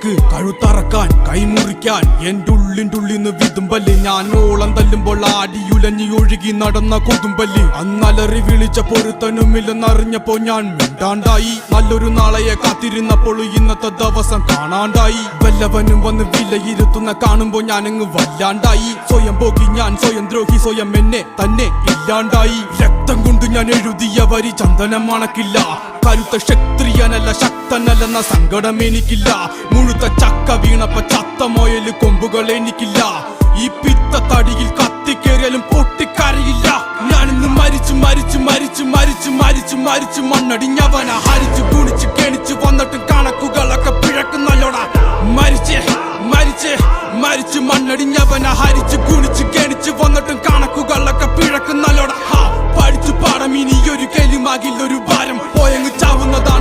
നിനക്ക് കഴുത്തറക്കാൻ കൈമുറിക്കാൻ എന്റെ ഉള്ളിന്ന് വിതുമ്പല്. ഞാൻ ഓളം തല്ലുമ്പോൾ ആടിയുലഞ്ഞി ഒഴുകി നടന്ന കൊതുമ്പല്. അന്നലറി വിളിച്ച പൊരുത്തനുമില്ലെന്നറിഞ്ഞപ്പോ ഞാൻ മിണ്ടാണ്ടായി. നല്ലൊരു നാളെയെ കാത്തിരുന്നപ്പോൾ ഇന്നത്തെ ദിവസം കാണാണ്ടായി. വല്ലവനും വന്ന് വിലയിരുത്തുന്ന കാണുമ്പോ ഞാനങ്ങ് വല്ലാണ്ടായി. സ്വയം പോകി ഞാൻ സ്വയം ദ്രോഹി, സ്വയം എന്നെ തന്നെ ഇല്ലാണ്ടായി. രക്തം കൊണ്ട് ഞാൻ എഴുതിയ വരി ചന്ദനം മണക്കില്ല. കരുത്ത ക്ഷത്രിയനല്ല ശക്തനല്ലെന്ന സങ്കടം എനിക്കില്ല. മുഴുത്ത ചക്ക വീണപ്പ ചത്ത മൊയല് കൊമ്പുകൾ എനിക്കില്ല. ഈ പിത്ത തടിയിൽ കത്തിക്കേറിയാലും പൊട്ടിക്കരയില്ല. ഞാനിന്ന് മരിച്ചു മരിച്ചു മരിച്ചു മരിച്ചു മരിച്ചു മരിച്ചു മണ്ണടിഞ്ഞവന. ഹരിച്ചു കുണിച്ച് കെണിച്ചു വന്നിട്ടും കണക്കുകളൊക്കെ പിഴക്കുന്നല്ലോടാ. മരിച്ചേ മരിച്ചേ മരിച്ചു മണ്ണടിഞ്ഞവന. ഹരിച്ചു കുണിച്ച് കെണിച്ചു വന്നിട്ടും കണക്കുകളൊക്കെ പിഴക്കുന്നല്ലോടാ. പഠിച്ചു പാടം ഇനിയൊരു കെലിമാകില്ലൊരു ഭാരം പോയങ്ങ് ചാവുന്നതാ.